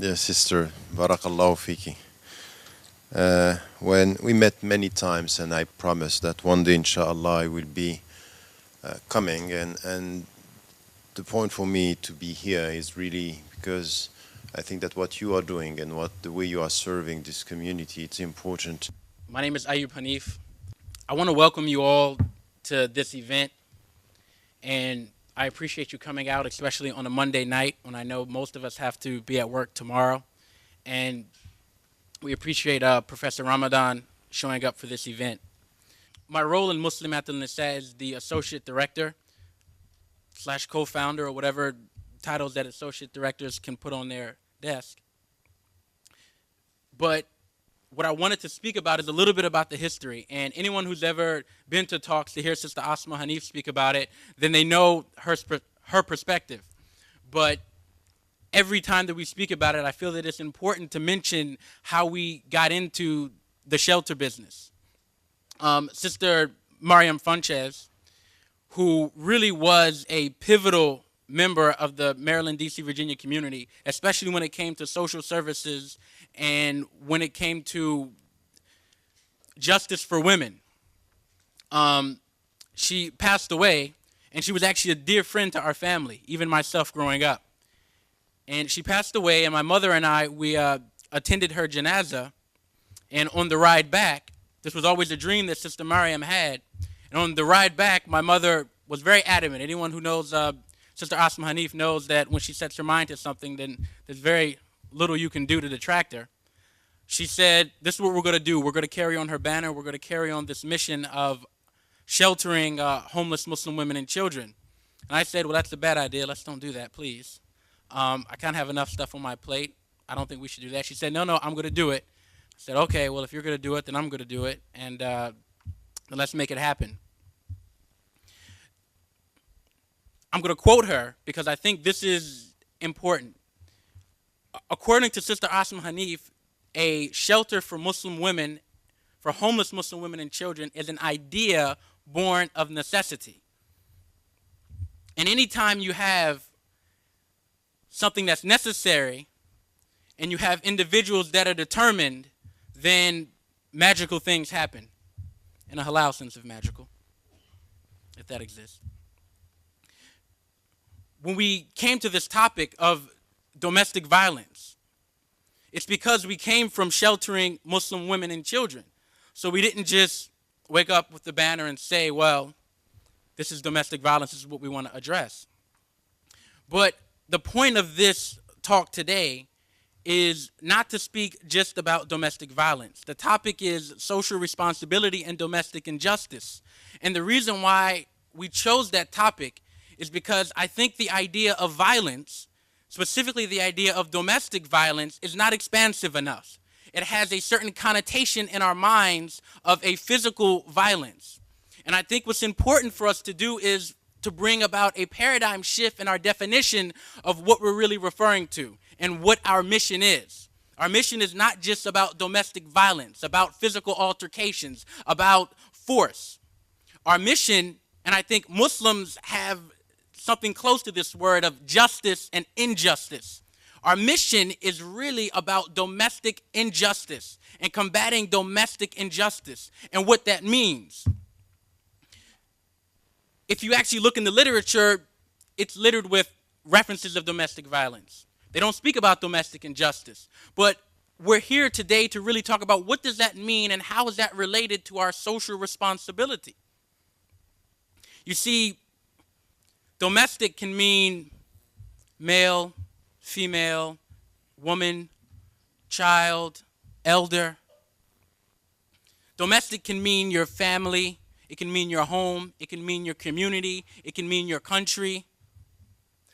dear sister, Barakallahu Fiki. When we met many times, and I promised that one day, inshallah, I will be coming. And the point for me to be here is really because I think that what you are doing and the way you are serving this community, it's important. My name is Ayyub Hanif. I want to welcome you all to this event, and I appreciate you coming out, especially on a Monday night when I know most of us have to be at work tomorrow. And we appreciate Professor Ramadan showing up for this event. My role in Muslim at Al-Nisaa is the associate director / co-founder, or whatever titles that associate directors can put on their desk. But what I wanted to speak about is a little bit about the history. And anyone who's ever been to talks to hear Sister Asma Hanif speak about it, then they know her perspective. But every time that we speak about it, I feel that it's important to mention how we got into the shelter business. Sister Mariam Funches, who really was a pivotal member of the Maryland, D.C., Virginia community, especially when it came to social services and when it came to justice for women. She passed away, and she was actually a dear friend to our family, even myself growing up. And she passed away, and my mother and I, we attended her janazah, and on the ride back, this was always a dream that Sister Mariam had, and on the ride back, my mother was very adamant. Anyone who knows Sister Asma Hanif knows that when she sets her mind to something, then there's very little you can do to detract her. She said, this is what we're going to do. We're going to carry on her banner. We're going to carry on this mission of sheltering homeless Muslim women and children. And I said, well, that's a bad idea. Let's don't do that, please. I can't have enough stuff on my plate. I don't think we should do that. She said, no, I'm going to do it. I said, okay, well, if you're going to do it, then I'm going to do it. And then let's make it happen. I'm going to quote her because I think this is important. According to Sister Asma Hanif, a shelter for Muslim women, for homeless Muslim women and children, is an idea born of necessity. And anytime you have something that's necessary and you have individuals that are determined, then magical things happen. In a halal sense of magical, if that exists. When we came to this topic of domestic violence, it's because we came from sheltering Muslim women and children. So we didn't just wake up with the banner and say, well, this is domestic violence, this is what we want to address. But the point of this talk today is not to speak just about domestic violence. The topic is social responsibility and domestic injustice. And the reason why we chose that topic is because I think the idea of violence, specifically the idea of domestic violence, is not expansive enough. It has a certain connotation in our minds of a physical violence. And I think what's important for us to do is to bring about a paradigm shift in our definition of what we're really referring to and what our mission is. Our mission is not just about domestic violence, about physical altercations, about force. Our mission, and I think Muslims have something close to this word of justice and injustice. Our mission is really about domestic injustice and combating domestic injustice and what that means. If you actually look in the literature, it's littered with references of domestic violence. They don't speak about domestic injustice. But we're here today to really talk about what does that mean and how is that related to our social responsibility. You see, domestic can mean male, female, woman, child, elder. Domestic can mean your family. It can mean your home. It can mean your community. It can mean your country.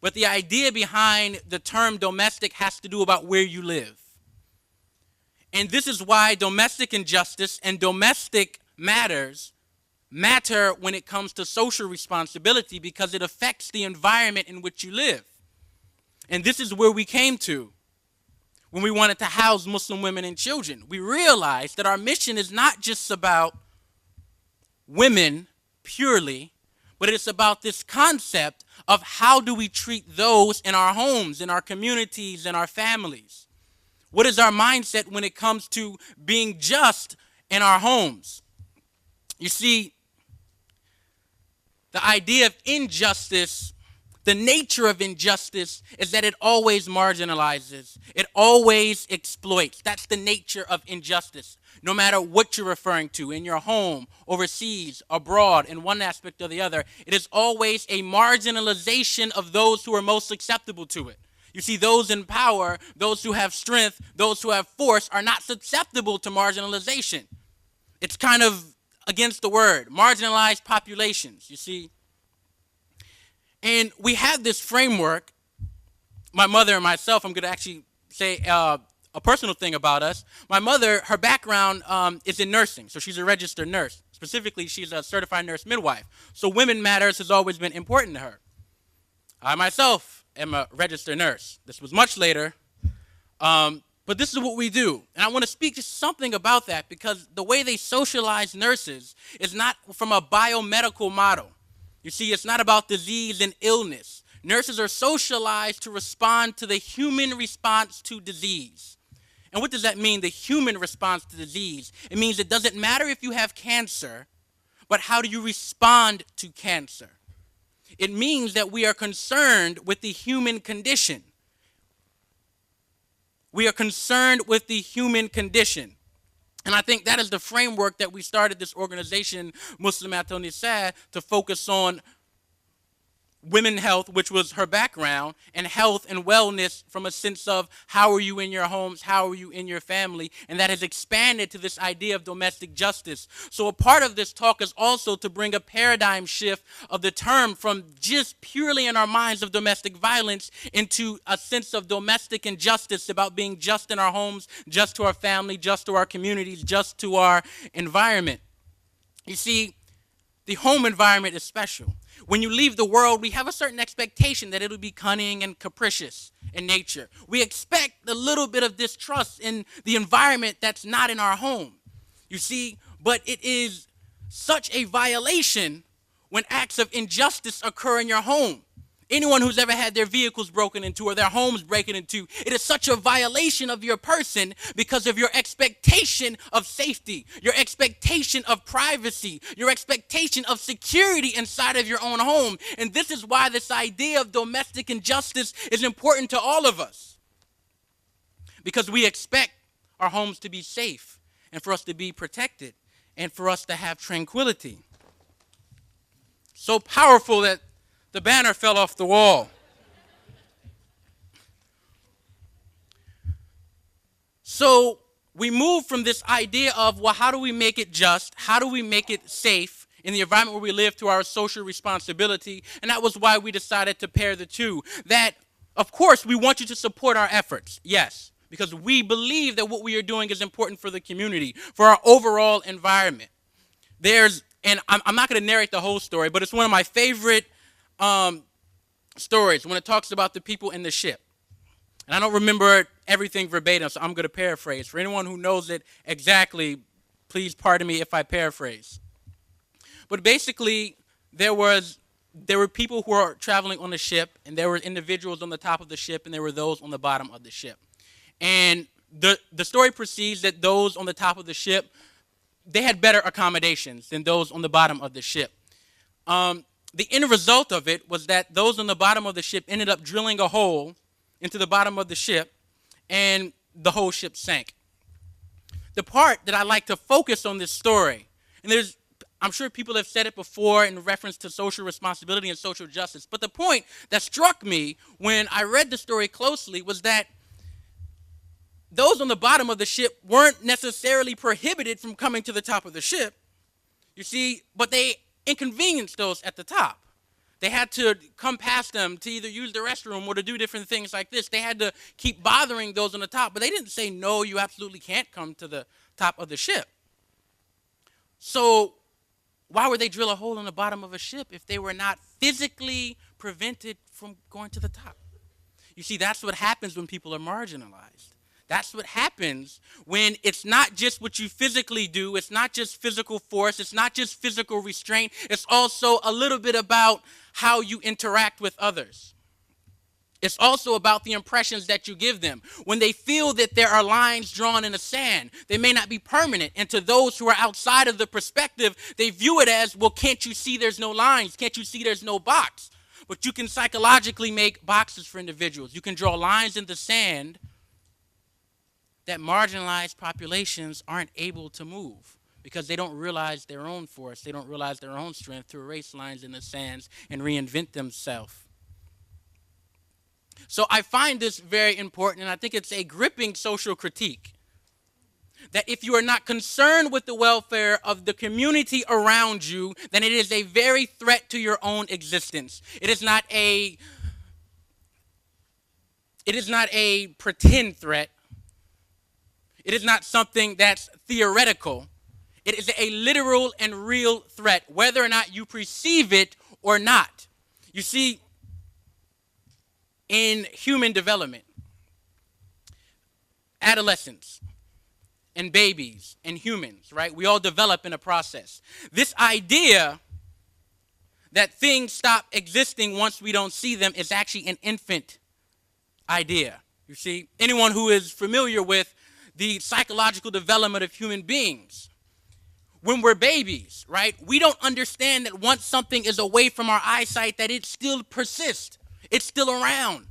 But the idea behind the term domestic has to do about where you live. And this is why domestic injustice and domestic matters matter when it comes to social responsibility, because it affects the environment in which you live. And this is where we came to when we wanted to house Muslim women and children. We realized that our mission is not just about women purely, but it's about this concept of how do we treat those in our homes, in our communities, in our families. What is our mindset when it comes to being just in our homes? You see, the idea of injustice, the nature of injustice is that it always marginalizes. It always exploits. That's the nature of injustice. No matter what you're referring to, in your home, overseas, abroad, in one aspect or the other, it is always a marginalization of those who are most susceptible to it. You see, those in power, those who have strength, those who have force are not susceptible to marginalization. It's kind of against the word, marginalized populations, you see. And we have this framework, my mother and myself. I'm going to actually say a personal thing about us. My mother, her background is in nursing, so she's a registered nurse. Specifically, she's a certified nurse midwife. So women matters has always been important to her. I myself am a registered nurse. This was much later, but this is what we do. And I want to speak to something about that because the way they socialize nurses is not from a biomedical model. You see, it's not about disease and illness. Nurses are socialized to respond to the human response to disease. And what does that mean, the human response to disease? It means it doesn't matter if you have cancer, but how do you respond to cancer? It means that we are concerned with the human condition. We are concerned with the human condition. And I think that is the framework that we started this organization, Al-Nisaa, to focus on women health, which was her background, and health and wellness from a sense of how are you in your homes, how are you in your family, and that has expanded to this idea of domestic justice. So a part of this talk is also to bring a paradigm shift of the term from just purely in our minds of domestic violence into a sense of domestic injustice, about being just in our homes, just to our family, just to our communities, just to our environment. You see, the home environment is special. When you leave the world, we have a certain expectation that it'll be cunning and capricious in nature. We expect a little bit of distrust in the environment that's not in our home. You see, but it is such a violation when acts of injustice occur in your home. Anyone who's ever had their vehicles broken into or their homes broken into, it is such a violation of your person because of your expectation of safety, your expectation of privacy, your expectation of security inside of your own home. And this is why this idea of domestic injustice is important to all of us. Because we expect our homes to be safe and for us to be protected and for us to have tranquility. So powerful that the banner fell off the wall. So we move from this idea of, well, how do we make it just? How do we make it safe in the environment where we live, to our social responsibility? And that was why we decided to pair the two. That, of course, we want you to support our efforts. Yes, because we believe that what we are doing is important for the community, for our overall environment. And I'm not going to narrate the whole story, but it's one of my favorite stories when it talks about the people in the ship. And I don't remember everything verbatim, so I'm going to paraphrase. For anyone who knows it exactly, please pardon me if I paraphrase. But basically, there were people who were traveling on the ship, and there were individuals on the top of the ship, and there were those on the bottom of the ship. And the story proceeds that those on the top of the ship, they had better accommodations than those on the bottom of the ship. The end result of it was that those on the bottom of the ship ended up drilling a hole into the bottom of the ship, and the whole ship sank. The part that I like to focus on this story, and I'm sure people have said it before in reference to social responsibility and social justice, but the point that struck me when I read the story closely was that those on the bottom of the ship weren't necessarily prohibited from coming to the top of the ship, you see, but they inconvenienced those at the top. They had to come past them to either use the restroom or to do different things like this. They had to keep bothering those on the top, but they didn't say, no, you absolutely can't come to the top of the ship. So why would they drill a hole in the bottom of a ship if they were not physically prevented from going to the top? You see, that's what happens when people are marginalized. That's what happens when it's not just what you physically do, it's not just physical force, it's not just physical restraint, it's also a little bit about how you interact with others. It's also about the impressions that you give them. When they feel that there are lines drawn in the sand, they may not be permanent. And to those who are outside of the perspective, they view it as, well, can't you see there's no lines? Can't you see there's no box? But you can psychologically make boxes for individuals. You can draw lines in the sand that marginalized populations aren't able to move because they don't realize their own force. They don't realize their own strength to erase lines in the sands and reinvent themselves. So I find this very important, and I think it's a gripping social critique. That if you are not concerned with the welfare of the community around you, then it is a very threat to your own existence. It is not a pretend threat. It is not something that's theoretical. It is a literal and real threat, whether or not you perceive it or not. You see, in human development, adolescents and babies and humans, right? We all develop in a process. This idea that things stop existing once we don't see them is actually an infant idea. You see, anyone who is familiar with the psychological development of human beings, when we're babies, right, we don't understand that once something is away from our eyesight that it still persists. It's still around,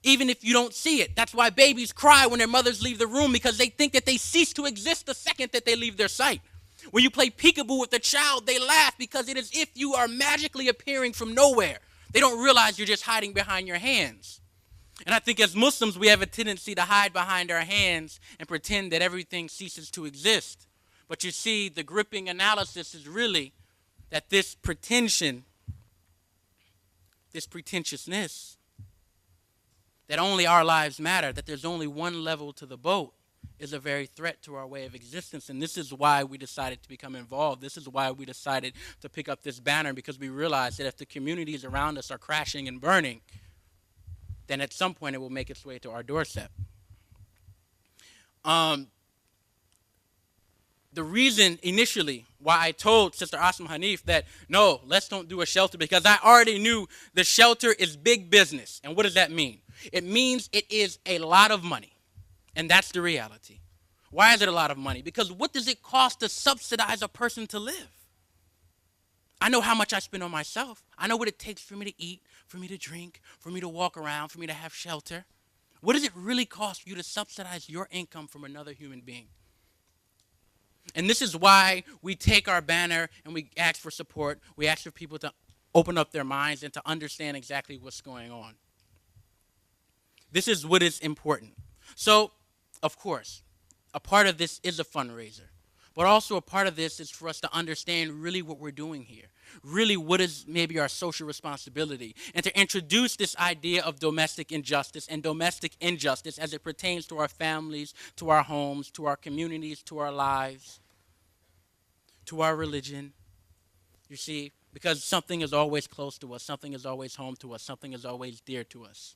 even if you don't see it. That's why babies cry when their mothers leave the room, because they think that they cease to exist the second that they leave their sight. When you play peekaboo with a child, they laugh because it is as if you are magically appearing from nowhere. They don't realize you're just hiding behind your hands. And I think as Muslims, we have a tendency to hide behind our hands and pretend that everything ceases to exist. But you see, the gripping analysis is really that this pretension, this pretentiousness, that only our lives matter, that there's only one level to the boat, is a very threat to our way of existence. And this is why we decided to become involved. This is why we decided to pick up this banner, because we realized that if the communities around us are crashing and burning, then at some point it will make its way to our doorstep. The reason initially why I told Sister Ayyub Hanif that, no, let's don't do a shelter, because I already knew the shelter is big business. And what does that mean? It means it is a lot of money. And that's the reality. Why is it a lot of money? Because what does it cost to subsidize a person to live? I know how much I spend on myself. I know what it takes for me to eat, for me to drink, for me to walk around, for me to have shelter. What does it really cost for you to subsidize your income from another human being? And this is why we take our banner and we ask for support. We ask for people to open up their minds and to understand exactly what's going on. This is what is important. So, of course, a part of this is a fundraiser. But also a part of this is for us to understand really what we're doing here. Really what is maybe our social responsibility. And to introduce this idea of domestic injustice and domestic injustice as it pertains to our families, to our homes, to our communities, to our lives, to our religion. You see, because something is always close to us. Something is always home to us. Something is always dear to us.